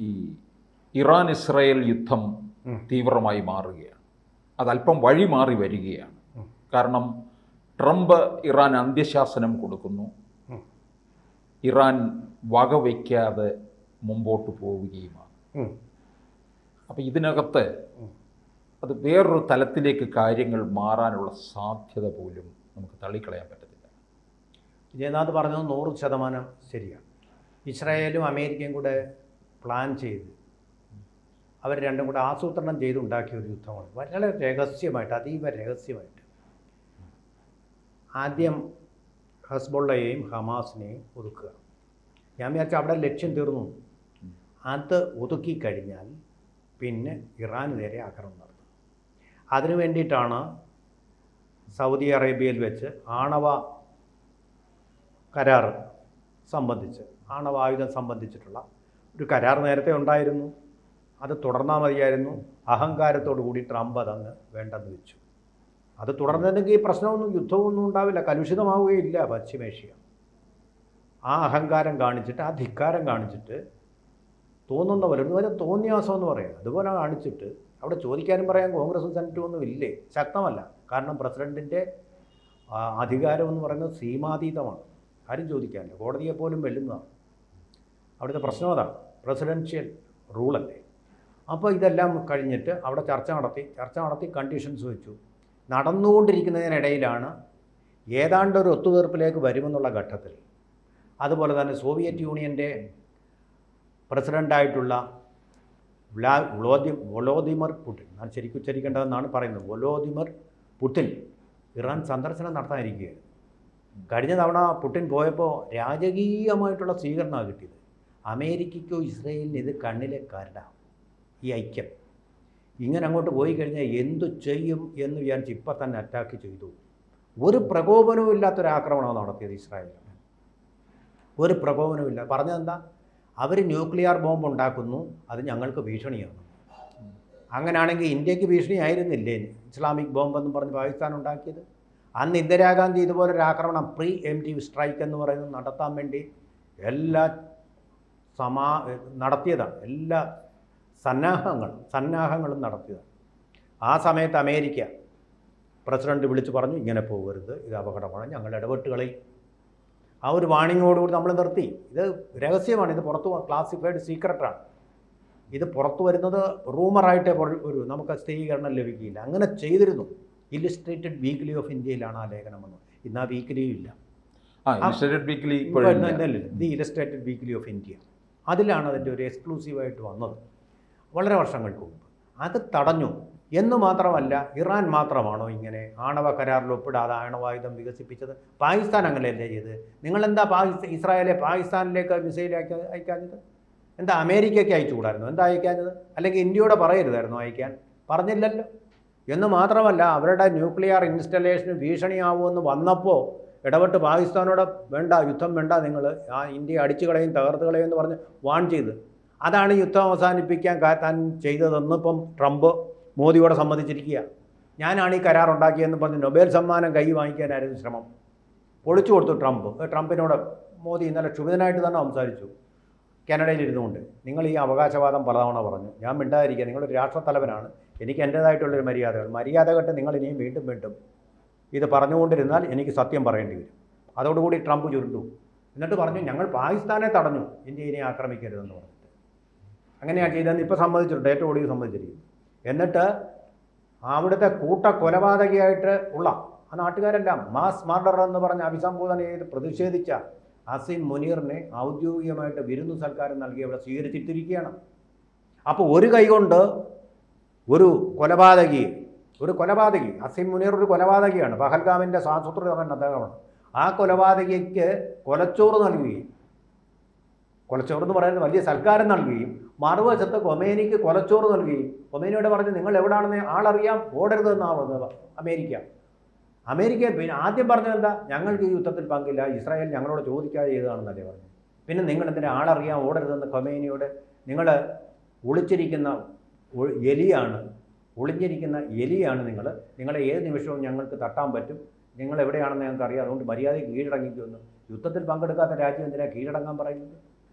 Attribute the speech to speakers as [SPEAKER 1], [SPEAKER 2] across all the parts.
[SPEAKER 1] ഈ Iran Israel യുദ്ധം തീവ്രമായി മാറുകയാണ്. അതല്പം വഴി മാറി വരികയാണ്. കാരണം ട്രംപ് ഇറാൻ അന്ത്യശാസനം കൊടുക്കുന്നു. ഇറാൻ വകവയ്ക്കാതെ മുമ്പോട്ട് പോവുകയുമാണ്. അപ്പം ഇതിനകത്ത് അത് വേറൊരു തലത്തിലേക്ക് കാര്യങ്ങൾ മാറാനുള്ള സാധ്യത പോലും നമുക്ക് തള്ളിക്കളയാൻ പറ്റത്തില്ല.
[SPEAKER 2] വിജയനാഥ് പറഞ്ഞത് 100% ശരിയാണ്. ഇസ്രായേലും അമേരിക്കയും കൂടെ പ്ലാൻ ചെയ്ത് അവർ രണ്ടും കൂടെ ആസൂത്രണം ചെയ്തുണ്ടാക്കിയ ഒരു യുദ്ധമാണ്. വളരെ രഹസ്യമായിട്ട്, അതീവ രഹസ്യമായിട്ട്. ആദ്യം ഹസ്ബുള്ളയെയും ഹമാസിനെയും ഒതുക്കുക. ഞാൻ വിചാരിച്ച അവിടെ ലക്ഷ്യം തീർന്നു. അത് ഒതുക്കി കഴിഞ്ഞാൽ പിന്നെ ഇറാന് നേരെ ആക്രമണം നടത്തും. അതിനു വേണ്ടിയിട്ടാണ് സൗദി അറേബ്യയിൽ വെച്ച് ആണവ കരാർ സംബന്ധിച്ച്, ആണവായുധം സംബന്ധിച്ചിട്ടുള്ള ഒരു കരാർ നേരത്തെ ഉണ്ടായിരുന്നു. അത് തുടർന്നാൽ മതിയായിരുന്നു. അഹങ്കാരത്തോടു കൂടി ട്രംപ് അതങ്ങ് വേണ്ടെന്ന് വെച്ചു. അത് തുടർന്നിട്ടുണ്ടെങ്കിൽ ഈ പ്രശ്നമൊന്നും, യുദ്ധമൊന്നും ഉണ്ടാവില്ല, കലുഷിതമാവുകയില്ല പശ്ചിമേഷ്യ. ആ അഹങ്കാരം കാണിച്ചിട്ട്, ആ ധിക്കാരം കാണിച്ചിട്ട്, തോന്നുന്ന പോലെ ഒരു തോന്നിയാസം എന്ന് പറയാം, അതുപോലെ കാണിച്ചിട്ട് അവിടെ ചോദിക്കാനും പറയാൻ കോൺഗ്രസും സെനറ്റും ഒന്നും ഇല്ലേ? ശക്തമല്ല. കാരണം പ്രസിഡൻറ്റിൻ്റെ അധികാരം എന്ന് പറയുന്നത് സീമാതീതമാണ്. ആരും ചോദിക്കാനില്ല, കോടതിയെപ്പോലും വെല്ലുന്നതാണ്. അവിടുത്തെ പ്രശ്നം അതാണ്, പ്രസിഡൻഷ്യൽ റൂളല്ലേ. അപ്പോൾ ഇതെല്ലാം കഴിഞ്ഞിട്ട് അവിടെ ചർച്ച നടത്തി കണ്ടീഷൻസ് വെച്ചു. നടന്നുകൊണ്ടിരിക്കുന്നതിനിടയിലാണ് ഏതാണ്ട് ഒരു ഒത്തുതീർപ്പിലേക്ക് വരുമെന്നുള്ള ഘട്ടത്തിൽ, അതുപോലെ തന്നെ സോവിയറ്റ് യൂണിയൻ്റെ പ്രസിഡൻ്റായിട്ടുള്ള വൊളോദിമർ പുടിൻ, ഞാൻ ശരിക്കും ഉച്ചരിക്കേണ്ടതെന്നാണ് പറയുന്നത്, വൊളോദിമർ പുടിൻ ഇറാൻ സന്ദർശനം നടത്താനിരിക്കുകയാണ്. കഴിഞ്ഞ തവണ പുടിൻ പോയപ്പോൾ രാജകീയമായിട്ടുള്ള സ്വീകരണമാണ് കിട്ടിയത്. അമേരിക്കയ്ക്കോ ഇസ്രയേലിന് ഇത് കണ്ണിലെ കരടാണ് ഈ ഐക്യം. ഇങ്ങനെ അങ്ങോട്ട് പോയി കഴിഞ്ഞാൽ എന്തു ചെയ്യും എന്ന് വിചാരിച്ച് ഇപ്പം തന്നെ അറ്റാക്ക് ചെയ്തു. ഒരു പ്രകോപനവും ഇല്ലാത്തൊരാക്രമണമാണ് നടത്തിയത് ഇസ്രായേൽ. ഒരു പ്രകോപനവുമില്ല. പറഞ്ഞതെന്താ? അവർ ന്യൂക്ലിയർ ബോംബ് ഉണ്ടാക്കുന്നു, അത് ഞങ്ങൾക്ക് ഭീഷണിയാണ്. അങ്ങനെയാണെങ്കിൽ ഇന്ത്യക്ക് ഭീഷണി ആയിരുന്നില്ലേ ഇസ്ലാമിക് ബോംബെന്ന് പറഞ്ഞ് പാകിസ്ഥാൻ ഉണ്ടാക്കിയത്? അന്ന് ഇന്ദിരാഗാന്ധി ഇതുപോലൊരു ആക്രമണം, പ്രീ എംപ്റ്റീവ് സ്ട്രൈക്ക് എന്ന് പറയുന്നത് നടത്താൻ വേണ്ടി എല്ലാ നടത്തിയതാണ്. എല്ലാ സന്നാഹങ്ങളും നടത്തിയതാണ്. ആ സമയത്ത് അമേരിക്ക പ്രസിഡന്റ് വിളിച്ചു പറഞ്ഞു, ഇങ്ങനെ പോകരുത്, ഇത് അപകടമാണ്, ഞങ്ങൾ ഇടപെട്ട് കളയും. ആ ഒരു വാണിങ്ങോടുകൂടി നമ്മൾ നിർത്തി. ഇത് രഹസ്യമാണ്, ഇത് പുറത്തു, ക്ലാസിഫൈഡ് സീക്രട്ടാണ്. ഇത് പുറത്തു വരുന്നത് റൂമറായിട്ടേ ഒരു നമുക്ക് സ്ഥിരീകരണം ലഭിക്കില്ല. അങ്ങനെ ചെയ്തിരുന്നു. ഇല്ലുസ്ട്രേറ്റഡ് വീക്ക്ലി ഓഫ് ഇന്ത്യയിലാണ് ആ ലേഖനം വന്നത്. ഇന്ന് ആ വീക്ക്ലിയും ഇല്ല. The Illustrated weekly of India, അതിലാണ് അതിൻ്റെ ഒരു എക്സ്ക്ലൂസീവായിട്ട് വന്നത് വളരെ വർഷങ്ങൾക്ക് മുമ്പ്. അത് തടഞ്ഞു എന്ന് മാത്രമല്ല, ഇറാൻ മാത്രമാണോ ഇങ്ങനെ ആണവ കരാറിൽ ഒപ്പിടാതെ ആണവായുധം വികസിപ്പിച്ചത്? പാകിസ്ഥാൻ അങ്ങനെയല്ലേ ചെയ്ത്? നിങ്ങളെന്താ ഇസ്രായേലെ പാകിസ്ഥാനിലേക്ക് മിസൈൽ അയക്കാഞ്ഞത്? എന്താ അമേരിക്കയ്ക്ക് അയച്ചുകൂടായിരുന്നു? എന്താ അയക്കാഞ്ഞത്? അല്ലെങ്കിൽ ഇന്ത്യയോട് പറയരുതായിരുന്നു അയക്കാൻ? പറഞ്ഞില്ലല്ലോ. എന്ന് മാത്രമല്ല, അവരുടെ ന്യൂക്ലിയർ ഇൻസ്റ്റലേഷന് ഭീഷണിയാവുമെന്ന് വന്നപ്പോൾ ഇടപെട്ട് പാകിസ്ഥാനോട് വേണ്ട, യുദ്ധം വേണ്ട, നിങ്ങൾ ആ ഇന്ത്യയെ അടിച്ചു കളയും, തകർത്ത് കളയും എന്ന് പറഞ്ഞ് വാൺ ചെയ്ത്, അതാണ് യുദ്ധം അവസാനിപ്പിക്കാൻ താൻ ചെയ്തതെന്നിപ്പം ട്രംപ് മോദിയോടെ സമ്മതിച്ചിരിക്കുക. ഞാനാണ് ഈ കരാർ ഉണ്ടാക്കിയെന്ന് പറഞ്ഞ് നൊബേൽ സമ്മാനം കൈ വാങ്ങിക്കാനായിരുന്നു ശ്രമം. പൊളിച്ചു കൊടുത്തു ട്രംപിനോട് മോദി ഇന്നലെ ക്ഷുഭിതനായിട്ട് തന്നെ സംസാരിച്ചു കാനഡയിൽ ഇരുന്നുകൊണ്ട്. നിങ്ങൾ ഈ അവകാശവാദം പലതവണ പറഞ്ഞു, ഞാൻ മിണ്ടാതിരിക്കുക, നിങ്ങളൊരു രാഷ്ട്രത്തലവനാണ്, എനിക്ക് എൻ്റേതായിട്ടുള്ളൊരു മര്യാദ കേട്ട് നിങ്ങൾ ഇനിയും വീണ്ടും ഇത് പറഞ്ഞുകൊണ്ടിരുന്നാൽ എനിക്ക് സത്യം പറയേണ്ടി വരും. അതോടുകൂടി ട്രംപ് ചുരുണ്ടു. എന്നിട്ട് പറഞ്ഞു, ഞങ്ങൾ പാകിസ്ഥാനെ തടഞ്ഞു, ഇന്ത്യ ഇനി ആക്രമിക്കരുതെന്ന് പറഞ്ഞിട്ട്. അങ്ങനെയാണ് ചെയ്തതെന്ന് ഇപ്പോൾ സമ്മതിച്ചിട്ടുണ്ട്, ഏറ്റവും ഒടുവിൽ സമ്മതിച്ചിരിക്കുന്നു. എന്നിട്ട് അവിടുത്തെ കൊലപാതകയായിട്ട് ഉള്ള ആ നാട്ടുകാരെല്ലാം മാസ് മർഡർ എന്ന് പറഞ്ഞ് അഭിസംബോധന ചെയ്ത് പ്രതിഷേധിച്ച അസീം മുനീറിനെ ഔദ്യോഗികമായിട്ട് വിരുന്നു സൽക്കാരം നൽകി അവിടെ സ്വീകരിച്ചിട്ടിരിക്കുകയാണ്. അപ്പോൾ ഒരു കൈകൊണ്ട് ഒരു കൊലപാതകി അസീം മുനീർ ഒരു കൊലപാതകിയാണ്, പഹൽഗാമിൻ്റെ ആസൂത്രിതൻ അദ്ദേഹമാണ്. ആ കൊലപാതകിക്ക് കൊലച്ചോറ് നൽകുകയും, കൊലച്ചോറ് എന്ന് പറയുന്നത് വലിയ സൽക്കാരം നൽകുകയും, മറുവശത്ത് കൊമേനിക്ക് കൊലച്ചോറ് നൽകുകയും, കൊമേനിയോട് പറഞ്ഞ് നിങ്ങൾ എവിടെയാണെന്ന് ആളറിയാം, ഓടരുതെന്നാണ് പറഞ്ഞത് അമേരിക്ക. പിന്നെ ആദ്യം പറഞ്ഞത് എന്താ? ഞങ്ങൾക്ക് ഈ യുദ്ധത്തിൽ പങ്കില്ല, ഇസ്രായേൽ ഞങ്ങളോട് ചോദിക്കാതെ ചെയ്തതാണെന്നല്ലേ പറഞ്ഞു. പിന്നെ നിങ്ങൾ എന്തിനാ ആളറിയാൻ ഓടരുതെന്ന് കൊമേനിയോട്? നിങ്ങൾ ഒളിഞ്ഞിരിക്കുന്ന എലിയാണ് നിങ്ങളെ ഏത് നിമിഷവും ഞങ്ങൾക്ക് തട്ടാൻ പറ്റും, നിങ്ങൾ എവിടെയാണെന്ന് ഞങ്ങൾക്ക് അറിയാം, അതുകൊണ്ട് മര്യാദയ്ക്ക് കീഴടങ്ങിക്കുമെന്ന്. യുദ്ധത്തിൽ പങ്കെടുക്കാത്ത രാജ്യം എന്തിനാണ് കീഴടങ്ങാൻ പറയുന്നത്?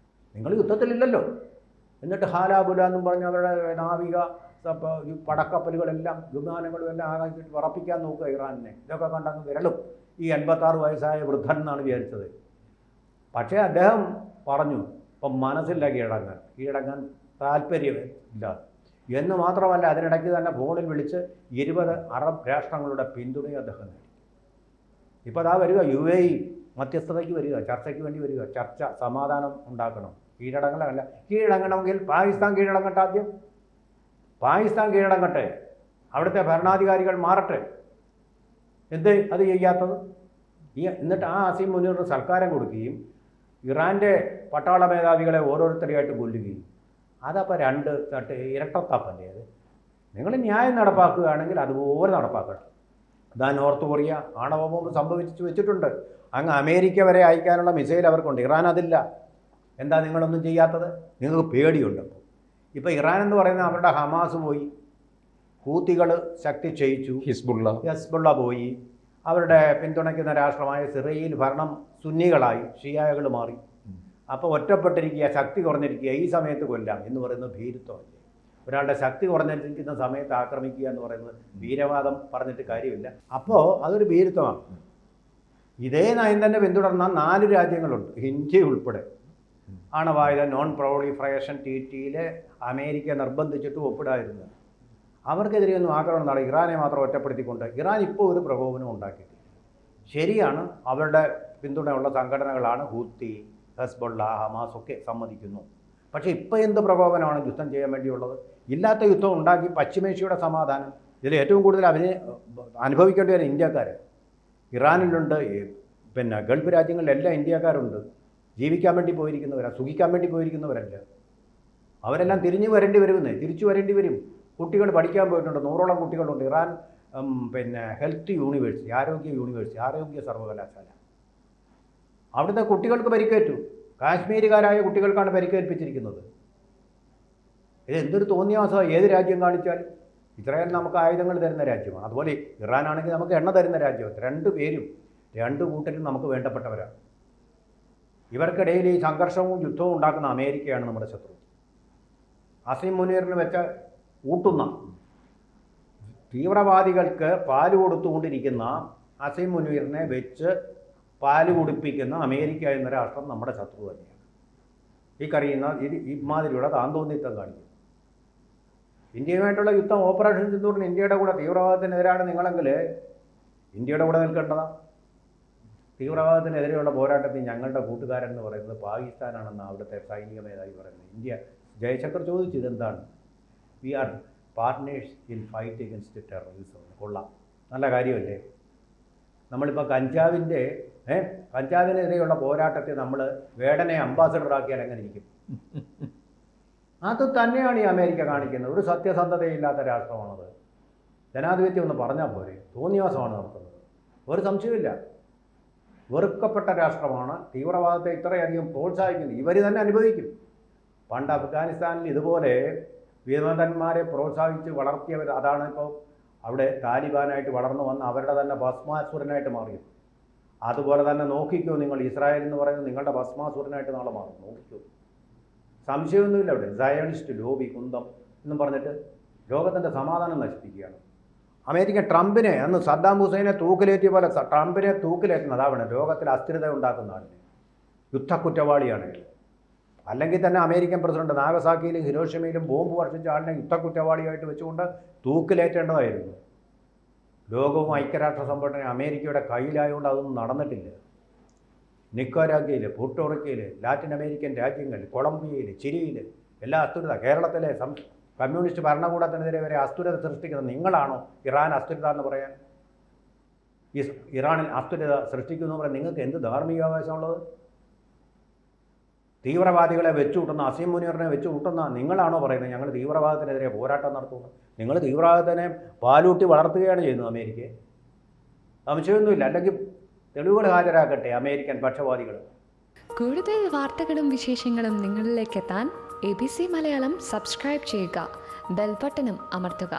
[SPEAKER 2] നിങ്ങൾ യുദ്ധത്തിലില്ലല്ലോ, എന്നിട്ട് ഹാലാബുല എന്നും പറഞ്ഞ് അവരുടെ നാവിക പടക്കപ്പലുകളെല്ലാം വിമാനങ്ങളും എല്ലാം ആകാശത്തിൽ പറപ്പിക്കാൻ നോക്കുക ഇറാനിനെ. ഇതൊക്കെ കണ്ടങ്ങ് വിരളും ഈ 86 വയസ്സായ വൃദ്ധൻ എന്നാണ് വിചാരിച്ചത്. പക്ഷേ അദ്ദേഹം പറഞ്ഞു ഇപ്പം മനസ്സില്ല കീഴടങ്ങാൻ താല്പര്യമില്ല എന്ന് മാത്രമല്ല, അതിനിടയ്ക്ക് തന്നെ ഫോണിൽ വിളിച്ച് 20 അറബ് രാഷ്ട്രങ്ങളുടെ പിന്തുണയും അദ്ദേഹം നേടി. ഇപ്പോൾ അതാ വരിക, UAE മധ്യസ്ഥതയ്ക്ക് വരിക, ചർച്ചയ്ക്ക് വേണ്ടി വരിക, ചർച്ച, സമാധാനം ഉണ്ടാക്കണം. കീഴടങ്ങണമെങ്കിൽ പാകിസ്ഥാൻ കീഴടങ്ങട്ടെ. ആദ്യം പാകിസ്ഥാൻ കീഴടങ്ങട്ടെ, അവിടുത്തെ ഭരണാധികാരികൾ മാറട്ടെ. എന്ത് അത് ചെയ്യാത്തത്? എന്നിട്ട് ആ അസീം മുനീറിന് സൽക്കാരം കൊടുക്കുകയും ഇറാൻ്റെ പട്ടാള മേധാവികളെ ഓരോരുത്തരെയായിട്ട് കൊല്ലുകയും, അതപ്പോൾ രണ്ട് ഇരട്ടത്താപ്പല്ലേ അത്? നിങ്ങൾ ന്യായം നടപ്പാക്കുകയാണെങ്കിൽ അതുപോലെ നടപ്പാക്കണം. ഇതാ നോർത്ത് കൊറിയ ആണവ ബോംബ് സംഭവിച്ചു വെച്ചിട്ടുണ്ട്. അങ്ങ് അമേരിക്ക വരെ അയക്കാനുള്ള മിസൈൽ അവർക്കുണ്ട്. ഇറാൻ അതില്ല. എന്താ നിങ്ങളൊന്നും ചെയ്യാത്തത്? നിങ്ങൾക്ക് പേടിയുണ്ട്. ഇപ്പോൾ ഇറാൻ എന്ന് പറയുന്ന അവരുടെ ഹമാസ് പോയി, ഹൂത്തികൾ ശക്തി ക്ഷയിച്ചു, ഹിസ്ബുള്ള പോയി, അവരുടെ പിന്തുണയ്ക്കുന്ന രാഷ്ട്രമായ സിറിയയിൽ ഭരണം സുന്നികളായി, ഷിയാകൾ മാറി. അപ്പോൾ ഒറ്റപ്പെട്ടിരിക്കുക, ശക്തി കുറഞ്ഞിരിക്കുക, ഈ സമയത്ത് കൊല്ലാം എന്ന് പറയുന്നത് ഭീരുത്വമല്ലേ? ഒരാളുടെ ശക്തി കുറഞ്ഞിരിക്കുന്ന സമയത്ത് ആക്രമിക്കുക എന്ന് പറയുന്നത് വീരവാദം പറഞ്ഞിട്ട് കാര്യമില്ല. അപ്പോൾ അതൊരു ഭീരുത്വമാണ്. ഇതേ നയം തന്നെ പിന്തുടർന്ന 4 രാജ്യങ്ങളുണ്ട്, ഇന്ത്യ ഉൾപ്പെടെ. ആണവായുധ നോൺ പ്രൊളിഫറേഷൻ ട്രീറ്റിയിൽ അമേരിക്ക നിർബന്ധിച്ചിട്ട് ഒപ്പിടായിരുന്നു. അവർക്കെതിരെ ഒന്നും ആക്രമണം നടത്തി ഇറാനെ മാത്രം ഒറ്റപ്പെടുത്തിക്കൊണ്ട് ഇറാൻ ഇപ്പോൾ ഒരു പ്രകോപനം ഉണ്ടാക്കിയിട്ടില്ല. ശരിയാണ്, അവരുടെ പിന്തുണയുള്ള സംഘടനകളാണ് ഹൂത്തി, ഹെസ്ബുള്ള, ഹമാസ് ഒക്കെ സമ്മതിക്കുന്നു. പക്ഷേ ഇപ്പോൾ എന്ത് പ്രകോപനമാണ് യുദ്ധം ചെയ്യാൻ വേണ്ടിയുള്ളത്? ഇല്ലാത്ത യുദ്ധം ഉണ്ടാക്കി പശ്ചിമേഷ്യയുടെ സമാധാനം ഇതിൽ ഏറ്റവും കൂടുതൽ അനുഭവിക്കേണ്ടി വരും ഇന്ത്യക്കാർ. ഇറാനിലുണ്ട്, പിന്നെ ഗൾഫ് രാജ്യങ്ങളിലെല്ലാം ഇന്ത്യക്കാരുണ്ട്. ജീവിക്കാൻ വേണ്ടി പോയിരിക്കുന്നവരാണ്, സുഖിക്കാൻ വേണ്ടി പോയിരിക്കുന്നവരല്ല. അവരെല്ലാം തിരിച്ചു വരേണ്ടി വരും. കുട്ടികൾ പഠിക്കാൻ പോയിട്ടുണ്ട്, 100ഓളം കുട്ടികളുണ്ട്. ഇറാൻ പിന്നെ ഹെൽത്ത് യൂണിവേഴ്സിറ്റി, ആരോഗ്യ സർവകലാശാല. അവിടുത്തെ കുട്ടികൾക്ക് പരിക്കേറ്റു. കാശ്മീരുകാരായ കുട്ടികൾക്കാണ് പരിക്കേൽപ്പിച്ചിരിക്കുന്നത്. ഇത് എന്തൊരു തോന്നിയാസമാണ് ഏത് രാജ്യം കാണിച്ചാലും. ഇസ്രായേൽ നമുക്ക് ആയുധങ്ങൾ തരുന്ന രാജ്യമാണ്. അതുപോലെ ഇറാനാണെങ്കിൽ നമുക്ക് എണ്ണ തരുന്ന രാജ്യമാണ്. രണ്ട് കൂട്ടരും നമുക്ക് വേണ്ടപ്പെട്ടവരാണ്. ഇവർക്കിടയിൽ ഈ സംഘർഷവും യുദ്ധവും ഉണ്ടാക്കുന്ന അമേരിക്കയാണ് നമ്മുടെ ശത്രു. അസീം മുനീറിന് വെച്ച ഊട്ടുന്ന തീവ്രവാദികൾക്ക് പാല് കൊടുത്തുകൊണ്ടിരിക്കുന്ന അസീം മുനീറിനെ വെച്ച് പാല് കുടിപ്പിക്കുന്ന അമേരിക്ക എന്ന രാഷ്ട്രം നമ്മുടെ ശത്രു തന്നെയാണ്. ഈ കറിയുന്ന ഇമാതിരിയുടെ താന്തോന്നിത്തം കാണിക്കും. ഇന്ത്യയുമായിട്ടുള്ള യുദ്ധം ഓപ്പറേഷൻ സിന്ദൂറിന് ഇന്ത്യയുടെ കൂടെ തീവ്രവാദത്തിനെതിരാണ് നിങ്ങളെങ്കിൽ ഇന്ത്യയുടെ കൂടെ നിൽക്കേണ്ടതാണ്. തീവ്രവാദത്തിനെതിരെയുള്ള പോരാട്ടത്തിൽ ഞങ്ങളുടെ കൂട്ടുകാരൻ എന്ന് പറയുന്നത് പാകിസ്ഥാനാണെന്ന് അവിടുത്തെ സൈനിക മേധാവി പറയുന്നത്. ഇന്ത്യ ജയശങ്കർ ചോദിച്ചു ഇതെന്താണ്? We are partners in fight against terrorism. കൊള്ളാം, നല്ല കാര്യമല്ലേ? നമ്മളിപ്പോൾ കഞ്ചാവിനെതിരെയുള്ള പോരാട്ടത്തിൽ നമ്മൾ വേടനെ അംബാസഡറാക്കിയാൽ എങ്ങനെ ഇരിക്കും? അത് തന്നെയാണ് ഈ അമേരിക്ക കാണിക്കുന്നത്. ഒരു സത്യസന്ധതയില്ലാത്ത രാഷ്ട്രമാണത്. ജനാധിപത്യം ഒന്ന് പറഞ്ഞാൽ പോരെ, തോന്നിയാസമാണ് നടത്തുന്നത്. ഒരു സംശയമില്ല. വെറുക്കപ്പെട്ട രാഷ്ട്രമാണ്. തീവ്രവാദത്തെ ഇത്രയധികം പ്രോത്സാഹിക്കുന്നത് ഇവർ തന്നെ അനുഭവിക്കും. പണ്ട് അഫ്ഗാനിസ്ഥാനിൽ ഇതുപോലെ വിമതന്മാരെ പ്രോത്സാഹിച്ച് വളർത്തിയവർ, അതാണ് ഇപ്പോൾ അവിടെ താലിബാനായിട്ട് വളർന്നു വന്ന് അവരുടെ തന്നെ ഭസ്മാസുരനായിട്ട് മാറിയത്. അതുപോലെ തന്നെ നോക്കിക്കോ നിങ്ങൾ, ഇസ്രായേൽ എന്ന് പറയുന്നത് നിങ്ങളുടെ ഭസ്മാസുരനായിട്ട് നാളെ മാറും. നോക്കിക്കോ, സംശയമൊന്നുമില്ല. അവിടെ സയണിസ്റ്റ് ലോബി കുന്തം എന്നും പറഞ്ഞിട്ട് ലോകത്തിൻ്റെ സമാധാനം നശിപ്പിക്കുകയാണ്. അമേരിക്ക ട്രംപിനെ, അന്ന് സദ്ദാം ഹുസൈനെ തൂക്കിലേറ്റിയ പോലെ ട്രംപിനെ തൂക്കിലേറ്റുന്നത് അതാണ് ലോകത്തിൽ അസ്ഥിരത ഉണ്ടാക്കുന്ന ആളിനെ. യുദ്ധക്കുറ്റവാളിയാണ്. അല്ലെങ്കിൽ തന്നെ അമേരിക്കൻ പ്രസിഡന്റ് നാഗസാക്കിയിലും ഹിരോഷിമയിലും ബോംബ് വർഷിച്ച ആളിനെ യുദ്ധക്കുറ്റവാളിയായിട്ട് വെച്ചുകൊണ്ട് തൂക്കിലേറ്റേണ്ടതായിരുന്നു. ലോകവും ഐക്യരാഷ്ട്ര സംഘടന അമേരിക്കയുടെ കയ്യിലായതുകൊണ്ട് അതൊന്നും നടന്നിട്ടില്ല. നിക്കരാഗ്വയിൽ, പുർട്ടോറിക്കയിൽ, ലാറ്റിൻ അമേരിക്കൻ രാജ്യങ്ങളിൽ, കൊളംബിയയിൽ, ചിലിയിൽ എല്ലാ അസ്ഥിരത. കേരളത്തിലെ കമ്മ്യൂണിസ്റ്റ് ഭരണകൂടത്തിനെതിരെ വരെ അസ്ഥിരത സൃഷ്ടിക്കുന്നത് നിങ്ങളാണോ? ഇറാൻ അസ്ഥിരത എന്ന് പറയാൻ, ഇറാനിൽ അസ്ഥിരത സൃഷ്ടിക്കുന്നു പറയാൻ നിങ്ങൾക്ക് എന്ത് ധാർമ്മികാവകാശമുള്ളത്? തീവ്രവാദികളെ വെച്ചുകൂട്ടുന്ന, അസീം മുനീറിനെ വെച്ചുകൂട്ടുന്ന നിങ്ങളാണോ പറയുന്നത് ഞങ്ങൾ തീവ്രവാദത്തിനെതിരെ പോരാട്ടം നടത്തുന്നു? നിങ്ങൾ തീവ്രവാദത്തിനെ പാലൂട്ടി വളർത്തുകയാണ് ചെയ്യുന്നത് അമേരിക്കയെ. സംശയമൊന്നുമില്ല. അല്ലെങ്കിൽ തെളിവുകൾ ഹാജരാക്കട്ടെ അമേരിക്കൻ പക്ഷപാതികൾ.
[SPEAKER 3] കൂടുതൽ വാർത്തകളും വിശേഷങ്ങളും നിങ്ങളിലേക്ക് എത്താൻ ABC മലയാളം സബ്സ്ക്രൈബ് ചെയ്യുക, ബെൽ ബട്ടണും അമർത്തുക.